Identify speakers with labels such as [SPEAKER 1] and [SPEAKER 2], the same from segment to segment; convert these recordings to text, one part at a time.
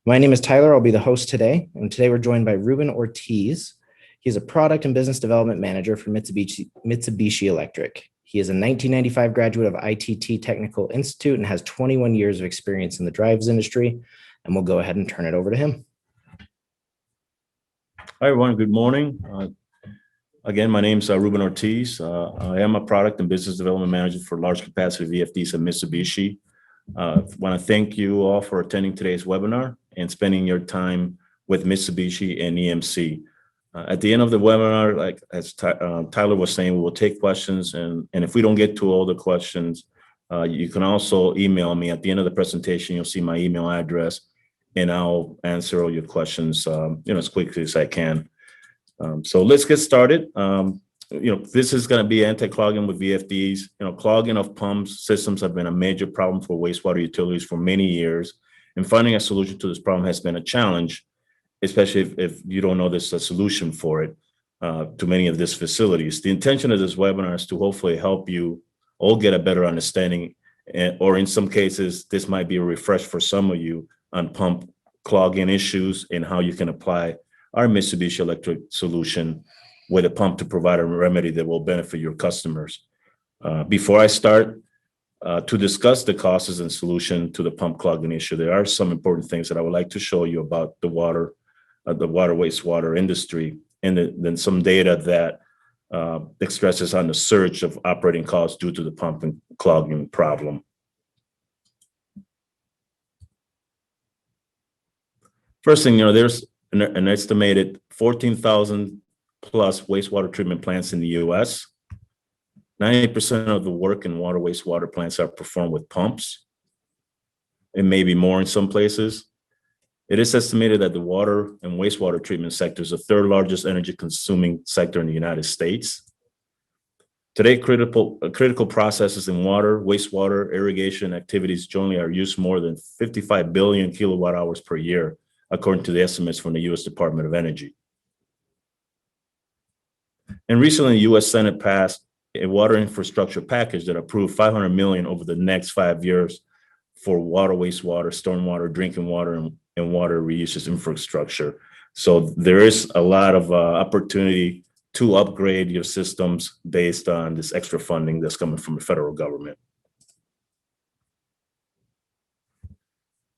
[SPEAKER 1] My name is Tyler. I'll be the host today. And today we're joined by Ruben Ortiz. He's a product and business development manager for Mitsubishi Electric. He is a 1995 graduate of ITT Technical Institute and has 21 years of experience in the drives industry. And we'll go ahead and turn it over to him.
[SPEAKER 2] Hi, everyone. Good morning. Again, my name is Ruben Ortiz. I am a product and business development manager for large capacity VFDs at Mitsubishi. I want to thank you all for attending today's webinar and spending your time with Mitsubishi and EMC. At the end of the webinar, like as Tyler was saying, we will take questions, and if we don't get to all the questions, you can also email me. At the end of the presentation, you'll see my email address, and I'll answer all your questions as quickly as I can. So let's get started. This is going to be anti-clogging with VFDs. Clogging of pumps systems have been a major problem for wastewater utilities for many years, and finding a solution to this problem has been a challenge, especially if you don't know there's a solution for it to many of these facilities. The intention of this webinar is to hopefully help you all get a better understanding, or in some cases, this might be a refresh for some of you on pump clogging issues and how you can apply our Mitsubishi Electric solution with a pump to provide a remedy that will benefit your customers. Before I start to discuss the causes and solution to the pump clogging issue, there are some important things that I would like to show you about the water wastewater industry, and then some data that expresses on the surge of operating costs due to the pump and clogging problem. First thing, there's an estimated 14,000 plus wastewater treatment plants in the US. 90% of the work in water wastewater plants are performed with pumps, and maybe more in some places. It is estimated that the water and wastewater treatment sector is the third largest energy consuming sector in the United States. Today, critical processes in water, wastewater, irrigation activities jointly are used more than 55 billion kilowatt hours per year, according to the estimates from the US Department of Energy. And recently, the US Senate passed a water infrastructure package that approved $500 million over the next 5 years for water, wastewater, stormwater, drinking water, and water reuse infrastructure. So there is a lot of opportunity to upgrade your systems based on this extra funding that's coming from the federal government.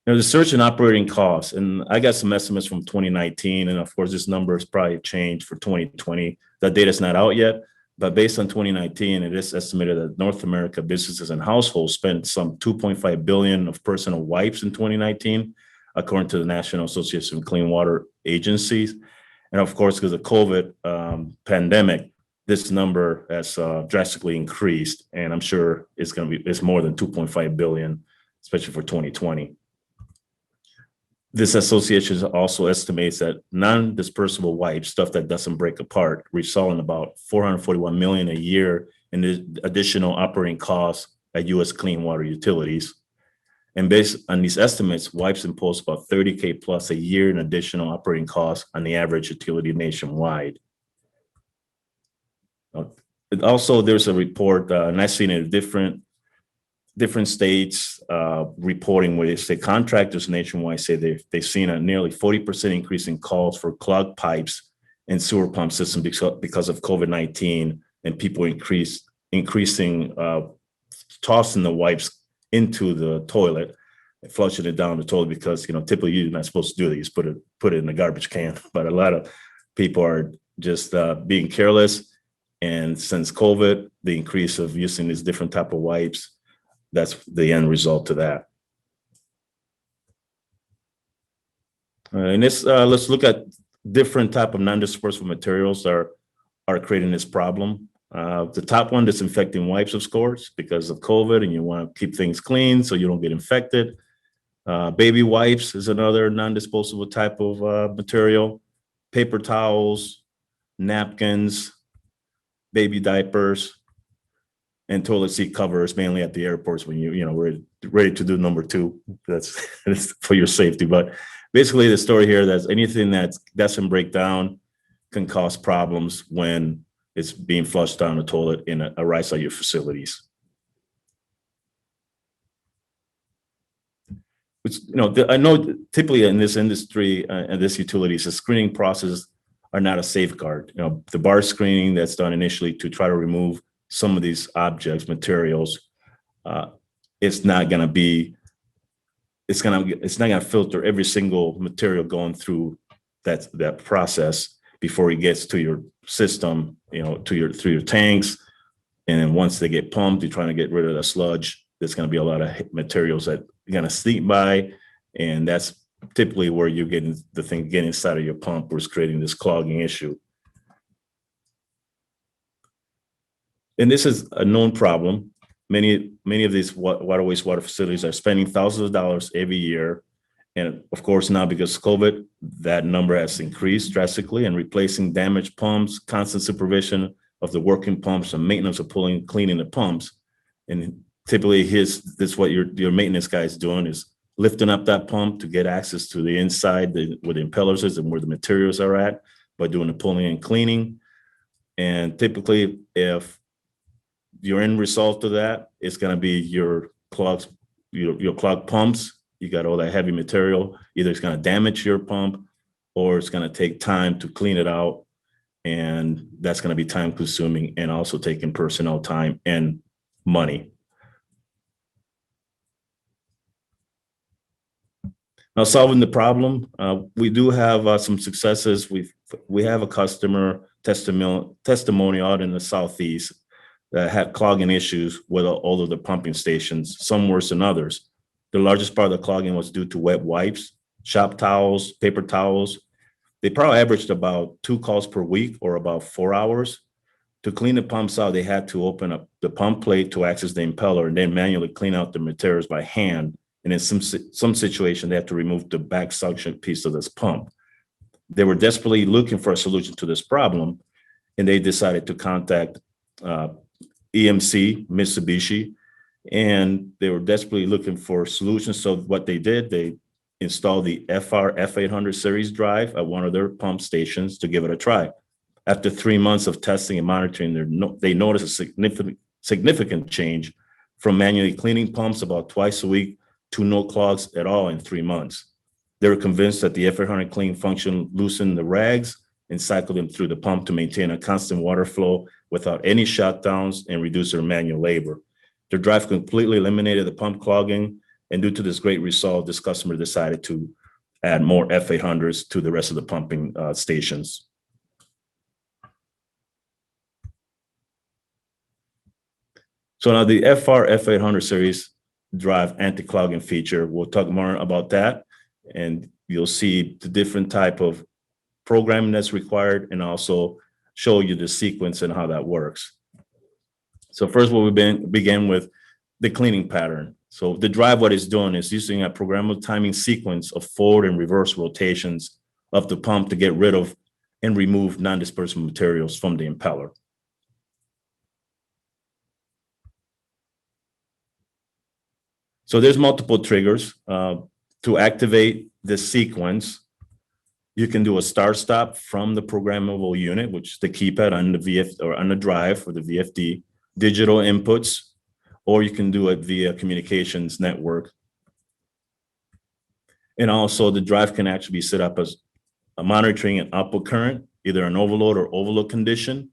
[SPEAKER 2] The surge in operating costs, and I got some estimates from 2019, and of course, this number has probably changed for 2020. That data is not out yet, but based on 2019, it is estimated that North America businesses and households spent some 2.5 billion of personal wipes in 2019, according to the National Association of Clean Water Agencies. And of course, because of COVID pandemic, this number has drastically increased, and I'm sure it's more than 2.5 billion, especially for 2020. This association also estimates that non-dispersible wipes, stuff that doesn't break apart, result in about 441 million a year in the additional operating costs at U.S. clean water utilities. And based on these estimates, wipes impose about 30K plus a year in additional operating costs on the average utility nationwide. Also, there's a report, and I've seen it in different states reporting where they say contractors nationwide say they've seen a nearly 40% increase in calls for clogged pipes and sewer pump systems because of COVID-19, and people increasing tossing the wipes into the toilet, flushing it down the toilet, because typically you're not supposed to do that. You just put it in the garbage can. But a lot of people are just being careless, and since COVID, the increase of using these different type of wipes, that's the end result to that. And this, let's look at different type of non-dispersible materials that are creating this problem. The top one, disinfecting wipes, of course, because of COVID, and you want to keep things clean so you don't get infected. Baby wipes is another non-disposable type of material. Paper towels, napkins, baby diapers, and toilet seat covers, mainly at the airports when we're ready to do number 2. That's for your safety. But basically, the story here, that's anything that doesn't break down can cause problems when it's being flushed down the toilet in a right side of your facilities. I know typically in this industry and this utilities, the screening process are not a safeguard. The bar screening that's done initially to try to remove some of these objects, materials, it's not going to filter every single material going through that process before it gets to your system, through your tanks. And then once they get pumped, you're trying to get rid of the sludge. There's going to be a lot of materials that you're going to sneak by. And that's typically where you're getting the thing getting inside of your pump, where it's creating this clogging issue. And this is a known problem. Many of these wastewater facilities are spending thousands of dollars every year. And of course, now because of COVID, that number has increased drastically, and replacing damaged pumps, constant supervision of the working pumps, and maintenance of cleaning the pumps. And typically this what your maintenance guy is doing, is lifting up that pump to get access to the inside where the impellers is and where the materials are at, by doing the pulling and cleaning. And typically, if your end result of that, it's going to be your clogged pumps. You got all that heavy material. Either it's going to damage your pump, or it's going to take time to clean it out. And that's going to be time consuming, and also taking personnel time and money. Now, solving the problem, we do have some successes. We have a customer testimony out in the Southeast that had clogging issues with all of the pumping stations, some worse than others. The largest part of the clogging was due to wet wipes, shop towels, paper towels. They probably averaged about 2 calls per week, or about 4 hours. To clean the pumps out, they had to open up the pump plate to access the impeller, and then manually clean out the materials by hand. And in some situation, they had to remove the back suction piece of this pump. They were desperately looking for a solution to this problem, and they decided to contact EMC, Mitsubishi, and they were desperately looking for solutions. So what they did, they installed the FR F800 series drive at one of their pump stations to give it a try. After 3 months of testing and monitoring, they noticed a significant change from manually cleaning pumps about twice a week to no clogs at all in 3 months. They were convinced that the F800 clean function loosened the rags and cycled them through the pump to maintain a constant water flow without any shutdowns and reduce their manual labor. Their drive completely eliminated the pump clogging, and due to this great result, this customer decided to add more F800s to the rest of the pumping stations. So now the FR F800 series drive anti-clogging feature, we'll talk more about that, and you'll see the different type of programming that's required, and also show you the sequence and how that works. So first, we'll begin with the cleaning pattern. So the drive, what it's doing is using a programmable timing sequence of forward and reverse rotations of the pump to get rid of and remove non-dispersible materials from the impeller. So there's multiple triggers to activate this sequence. You can do a start-stop from the programmable unit, which is the keypad on the VF or on the drive for the VFD, digital inputs, or you can do it via communications network. And also the drive can actually be set up as monitoring an output current, either an overload or overload condition.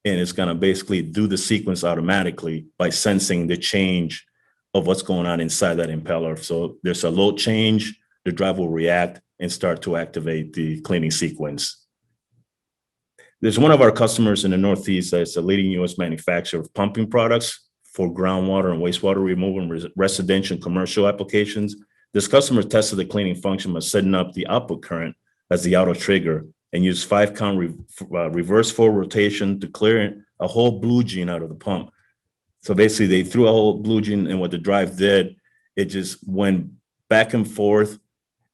[SPEAKER 2] And it's going to basically do the sequence automatically by sensing the change of what's going on inside that impeller. So there's a load change, the drive will react and start to activate the cleaning sequence. There's one of our customers in the Northeast that's a leading U.S. manufacturer of pumping products for groundwater and wastewater removal in residential and commercial applications. This customer tested the cleaning function by setting up the output current as the auto trigger and used 5-count reverse forward rotation to clear a whole blue gene out of the pump. So basically they threw a whole blue gene, and what the drive did, it just went back and forth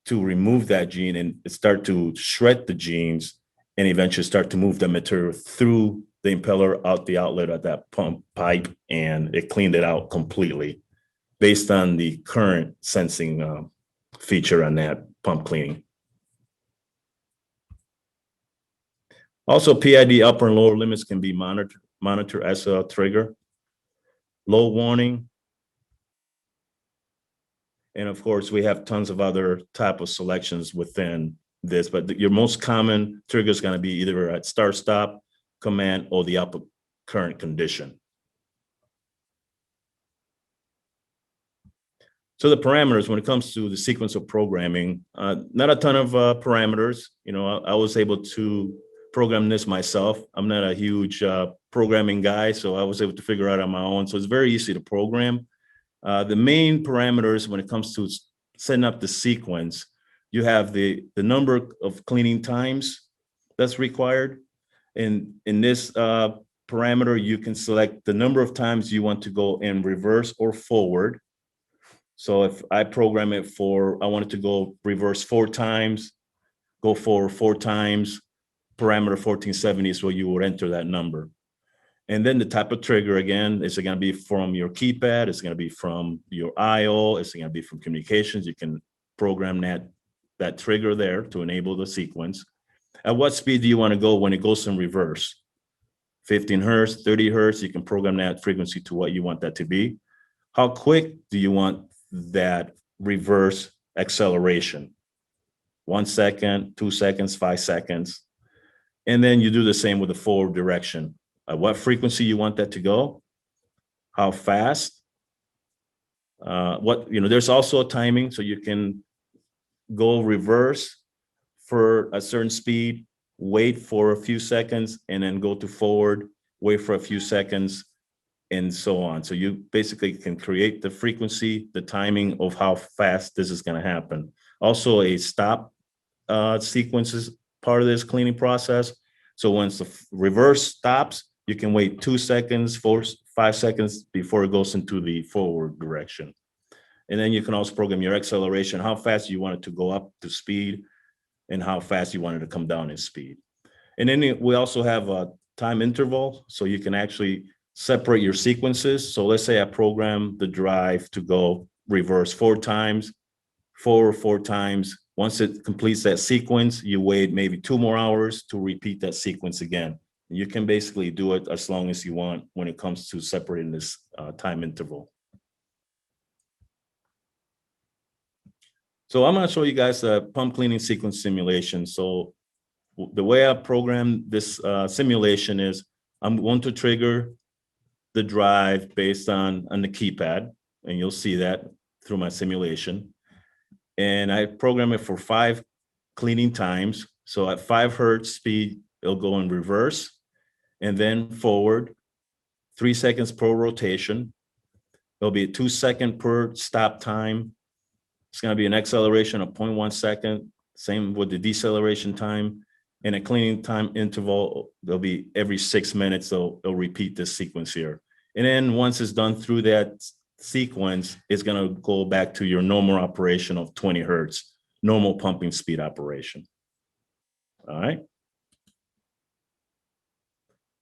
[SPEAKER 2] to remove that gene and start to shred the genes, and eventually start to move the material through the impeller out the outlet of that pump pipe, and it cleaned it out completely based on the current sensing feature on that pump cleaning. Also, PID upper and lower limits can be monitored as a trigger. Low warning, And of course, we have tons of other type of selections within this, but your most common trigger is going to be either at start stop command or the up current condition. So the parameters, when it comes to the sequence of programming, not a ton of parameters. You know, I was able to program this myself. I'm not a huge programming guy, so I was able to figure out on my own. So it's very easy to program. The main parameters when it comes to setting up the sequence, you have the number of cleaning times that's required. And in this parameter, you can select the number of times you want to go in reverse or forward. So if I program it for, I want it to go reverse 4 times, go forward 4 times, parameter 1470 is where you would enter that number. And then the type of trigger, again, is it going to be from your keypad? It's going to be from your IO? It's going to be from communications? You can program that trigger there to enable the sequence. At what speed do you want to go when it goes in reverse? 15 hertz, 30 hertz, you can program that frequency to what you want that to be. How quick do you want that reverse acceleration? 1 second, 2 seconds, 5 seconds. And then you do the same with the forward direction. At what frequency you want that to go? How fast? There's also a timing, so you can go reverse for a certain speed, wait for a few seconds, and then go to forward, wait for a few seconds, and so on. So you basically can create the frequency, the timing of how fast this is going to happen. Also, a stop sequence is part of this cleaning process. So once the reverse stops, you can wait 2 seconds, 4, 5 seconds before it goes into the forward direction. And then you can also program your acceleration, how fast you want it to go up to speed and how fast you want it to come down in speed. And then we also have a time interval, so you can actually separate your sequences. So let's say I program the drive to go reverse 4 times, forward 4 times. Once it completes that sequence, you wait maybe 2 more hours to repeat that sequence again. You can basically do it as long as you want when it comes to separating this time interval. So I'm going to show you guys a pump cleaning sequence simulation. So the way I program this simulation is I'm going to trigger the drive based on the keypad, and you'll see that through my simulation. And I program it for 5 cleaning times. So at 5 hertz speed, it'll go in reverse and then forward, 3 seconds per rotation. There'll be a 2 second per stop time. It's going to be an acceleration of 0.1 second. Same with the deceleration time. And a cleaning time interval, there'll be every 6 minutes, so it'll repeat this sequence here. And then once it's done through that sequence, it's going to go back to your normal operation of 20 hertz, normal pumping speed operation. All right.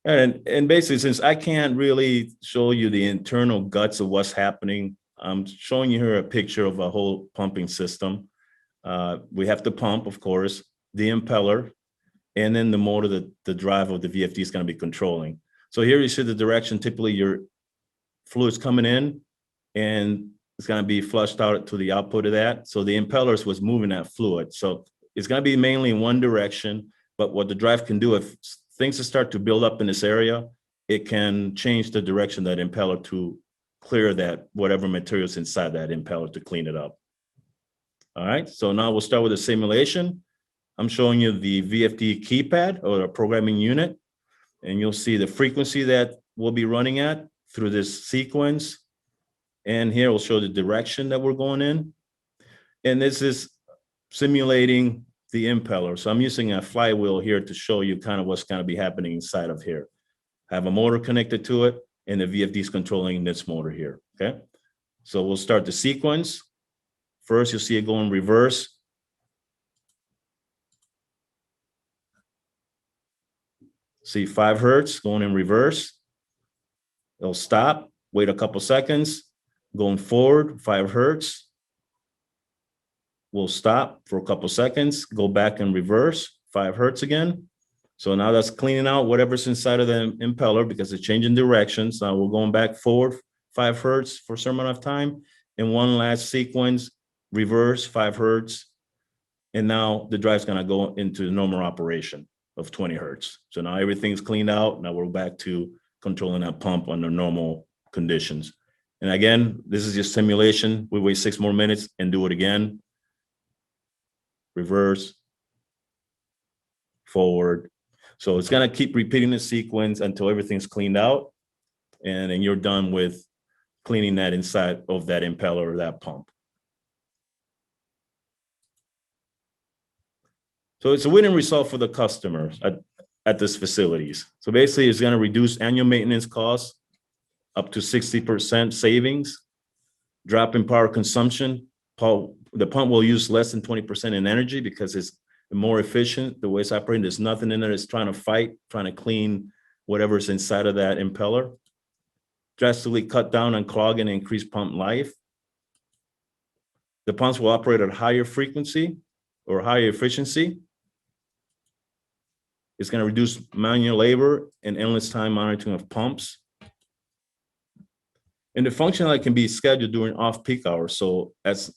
[SPEAKER 2] And basically, since I can't really show you the internal guts of what's happening, I'm showing you here a picture of a whole pumping system. We have the pump, of course, the impeller, and then the motor, the drive of the VFD is going to be controlling. So here you see the direction. Typically, your fluid's coming in, and it's going to be flushed out to the output of that. So the impellers was moving that fluid. So it's going to be mainly in one direction. But what the drive can do, if things start to build up in this area, it can change the direction of that impeller to clear that whatever materials inside that impeller to clean it up. All right, so now we'll start with the simulation. I'm showing you the VFD keypad or a programming unit, and you'll see the frequency that we'll be running at through this sequence. And here we'll show the direction that we're going in. And this is simulating the impeller. So I'm using a flywheel here to show you kind of what's going to be happening inside of here. I have a motor connected to it, and the VFD is controlling this motor here, okay? So we'll start the sequence. First, you'll see it go in reverse. See 5 hertz going in reverse. It'll stop, wait a couple seconds, going forward, 5 hertz. We'll stop for a couple seconds, go back in reverse, 5 hertz again. So now that's cleaning out whatever's inside of the impeller because it's changing directions. Now we're going back forward 5 hertz for a certain amount of time. And one last sequence, reverse 5 hertz, and now the drive's gonna go into normal operation of 20 hertz. So now everything's cleaned out. Now we're back to controlling that pump under normal conditions. And again, this is just simulation. We wait 6 more minutes and do it again. Reverse, forward. So it's gonna keep repeating the sequence until everything's cleaned out, and then you're done with cleaning that inside of that impeller or that pump. So it's a winning result for the customers at this facilities. So basically, it's going to reduce annual maintenance costs up to 60% savings, drop in power consumption. The pump will use less than 20% in energy because it's more efficient. The way it's operating, there's nothing in there that's trying to clean whatever's inside of that impeller. Drastically cut down on clogging and increase pump life. The pumps will operate at higher frequency or higher efficiency. It's going to reduce manual labor and endless time monitoring of pumps. And the functionality can be scheduled during off-peak hours. So it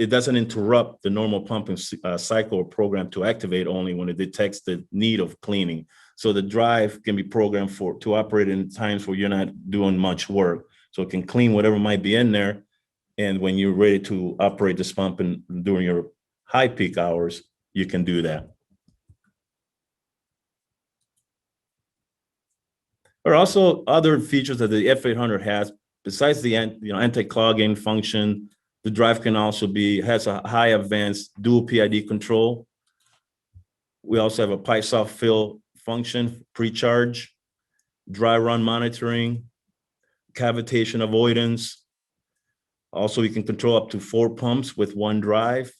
[SPEAKER 2] doesn't interrupt the normal pumping cycle or program to activate only when it detects the need of cleaning. So the drive can be programmed to operate in times where you're not doing much work. So it can clean whatever might be in there. And when you're ready to operate this pump during your high peak hours, you can do that. There are also other features that the F800 has. Besides the anti-clogging function, the drive can also has a high advanced dual PID control. We also have a pipe soft fill function, pre-charge, dry run monitoring, cavitation avoidance. Also, we can control up to 4 pumps with 1 drive.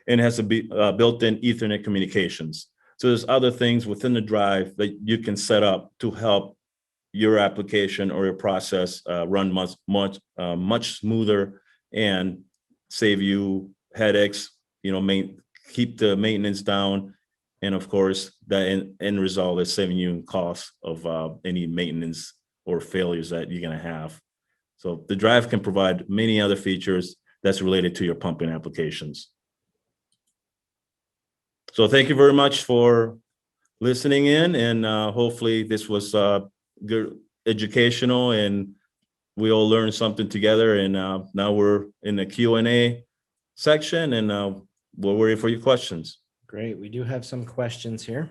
[SPEAKER 2] And it has a built-in Ethernet communications. So there's other things within the drive that you can set up to help your application or your process run much smoother and save you headaches, keep the maintenance down. And of course, that end result is saving you in costs of any maintenance or failures that you're going to have. So the drive can provide many other features that's related to your pumping applications. So thank you very much for listening in, and hopefully this was good, educational, and we all learned something together. And now we're in the Q&A section, and we're waiting for your questions.
[SPEAKER 1] Great. We do have some questions here.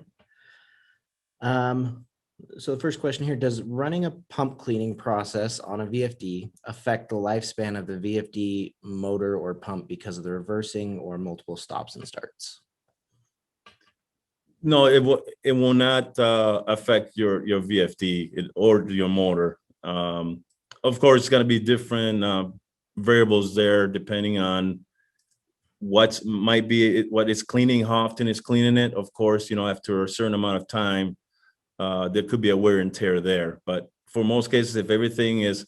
[SPEAKER 1] So the first question here, does running a pump cleaning process on a VFD affect the lifespan of the VFD motor or pump because of the reversing or multiple stops and starts?
[SPEAKER 2] No, it will not affect your VFD or your motor. Of course, it's going to be different variables there depending on what it's cleaning, how often it's cleaning it. Of course, after a certain amount of time, there could be a wear and tear there. But for most cases, if everything is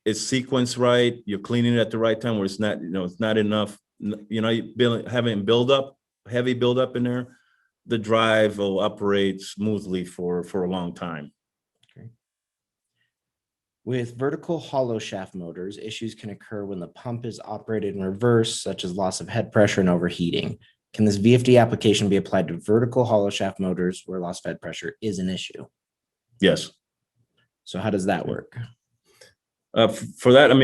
[SPEAKER 2] sequenced right, you're cleaning it at the right time where it's not enough, having heavy buildup in there, the drive will operate smoothly for a long time.
[SPEAKER 1] Okay. With vertical hollow shaft motors, issues can occur when the pump is operated in reverse, such as loss of head pressure and overheating. Can this VFD application be applied to vertical hollow shaft motors where loss of head pressure is an issue?
[SPEAKER 2] Yes.
[SPEAKER 1] So how does that work?
[SPEAKER 2] For that,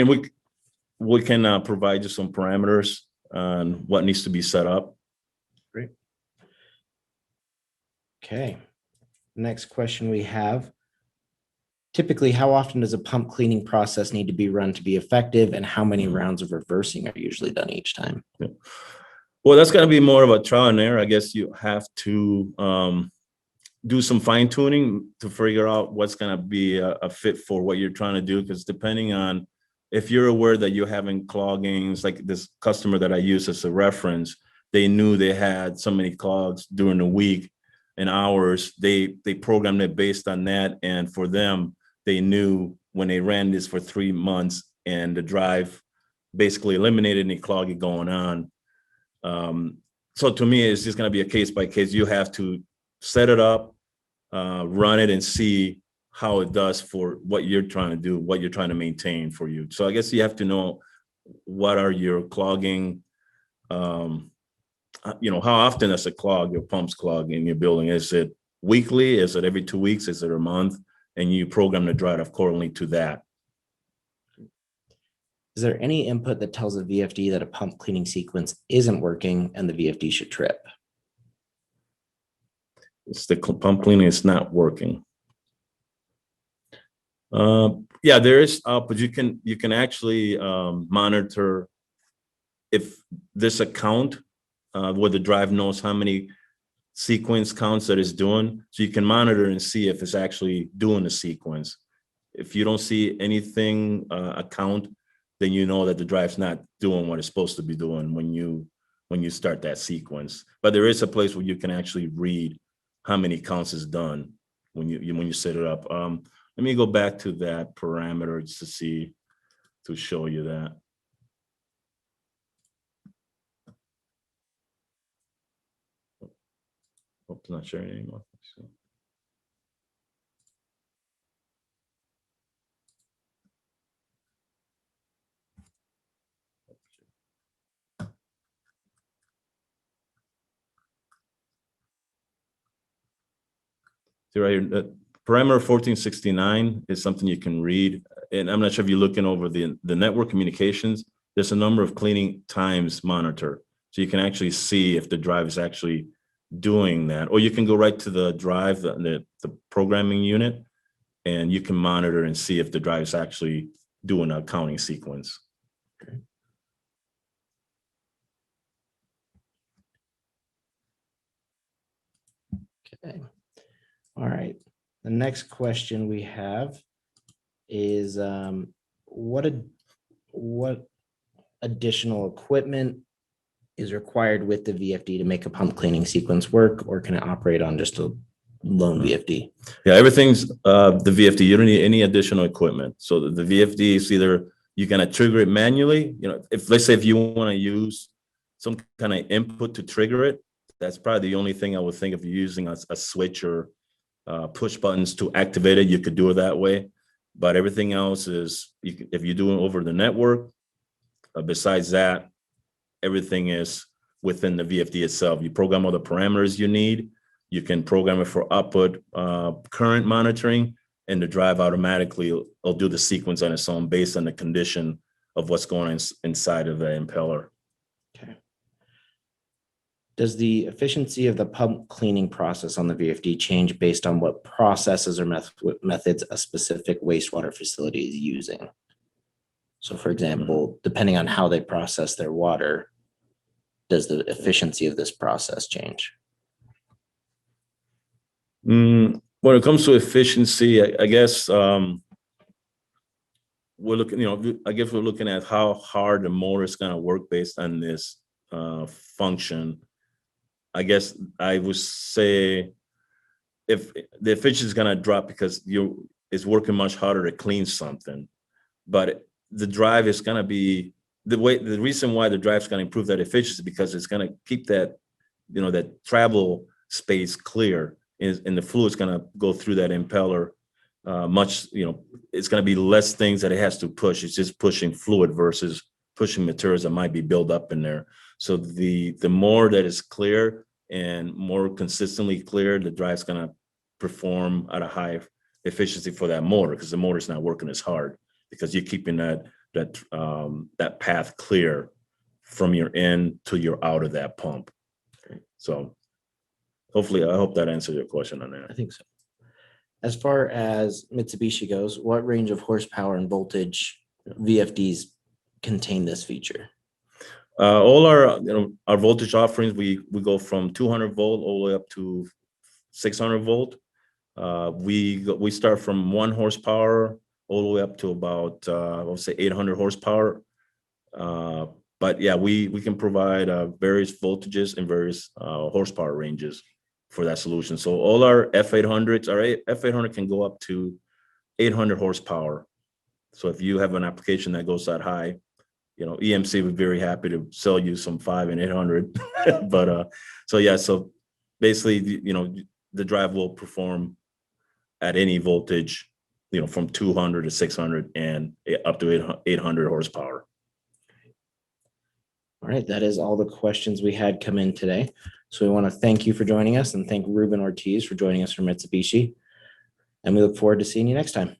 [SPEAKER 2] we can provide you some parameters on what needs to be set up.
[SPEAKER 1] Great. Okay. Next question we have. Typically, how often does a pump cleaning process need to be run to be effective, and how many rounds of reversing are usually done each time?
[SPEAKER 2] Yeah. Well, that's going to be more of a trial and error. I guess you have to do some fine tuning to figure out what's going to be a fit for what you're trying to do. Because depending on if you're aware that you're having cloggings, like this customer that I use as a reference, they knew they had so many clogs during the week and hours. They programmed it based on that. And for them, they knew when they ran this for 3 months and the drive basically eliminated any clogging going on. So to me, it's just going to be a case by case. You have to set it up, run it, and see how it does for what you're trying to do, what you're trying to maintain for you. So I guess you have to know what are your clogging, how often does it clog, your pumps clog in your building? Is it weekly? Is it every 2 weeks? Is it a month? And you program the drive accordingly to that.
[SPEAKER 1] Is there any input that tells the VFD that a pump cleaning sequence isn't working and the VFD should trip?
[SPEAKER 2] It's the pump cleaning is not working. Yeah, there is, but you can actually monitor if this account where the drive knows how many sequence counts that it's doing, so you can monitor and see if it's actually doing the sequence. If you don't see anything account, then you know that the drive's not doing what it's supposed to be doing when you start that sequence. But there is a place where you can actually read how many counts is done when you set it up. Let me go back to that parameter just to show you that. Oh, it's not sharing anymore. See right here, parameter 1469 is something you can read. And I'm not sure if you're looking over the network communications, there's a number of cleaning times monitor. So you can actually see if the drive is actually doing that, or you can go right to the drive, the programming unit, and you can monitor and see if the drive is actually doing a counting sequence.
[SPEAKER 1] Okay. All right. The next question we have is what additional equipment is required with the VFD to make a pump cleaning sequence work, or can it operate on just a lone VFD?
[SPEAKER 2] Yeah, everything's the VFD. You don't need any additional equipment. So the VFD is either you're gonna trigger it manually. If let's say if you want to use some kind of input to trigger it, that's probably the only thing I would think of using a switch or push buttons to activate it. You could do it that way, but everything else is if you're doing over the network. Besides that, everything is within the VFD itself. You program all the parameters you need. You can program it for output current monitoring, and the drive automatically will do the sequence on its own based on the condition of what's going on inside of the impeller.
[SPEAKER 1] Okay. Does the efficiency of the pump cleaning process on the VFD change based on what processes or methods a specific wastewater facility is using? So, for example, depending on how they process their water, does the efficiency of this process change?
[SPEAKER 2] When it comes to efficiency, I guess we're looking, I guess we're looking at how hard the motor is going to work based on this function. I guess I would say if the efficiency is going to drop because it's working much harder to clean something, but the drive is going to be the reason why the drive is going to improve that efficiency because it's going to keep that, that travel space clear, and the fluid is going to go through that impeller much, it's going to be less things that it has to push. It's just pushing fluid versus pushing materials that might be built up in there. So the more that is clear and more consistently clear, the drive's going to perform at a high efficiency for that motor because the motor's not working as hard because you're keeping that path clear from your in to your out of that pump. So hopefully, I hope that answers your question on that.
[SPEAKER 1] I think so. As far as Mitsubishi goes, what range of horsepower and voltage VFDs contain this feature?
[SPEAKER 2] All our voltage offerings, we go from 200 volt all the way up to 600 volt. We start from 1 horsepower all the way up to about I would say 800 horsepower. But yeah, we can provide various voltages and various horsepower ranges for that solution. So all our F800s, our F800 can go up to 800 horsepower. So if you have an application that goes that high, EMC would be very happy to sell you some 5 and 800. But so yeah, so basically, the drive will perform at any voltage, from 200 to 600 and up to 800 horsepower.
[SPEAKER 1] All right, that is all the questions we had come in today. So we want to thank you for joining us and thank Ruben Ortiz for joining us from Mitsubishi. And we look forward to seeing you next time.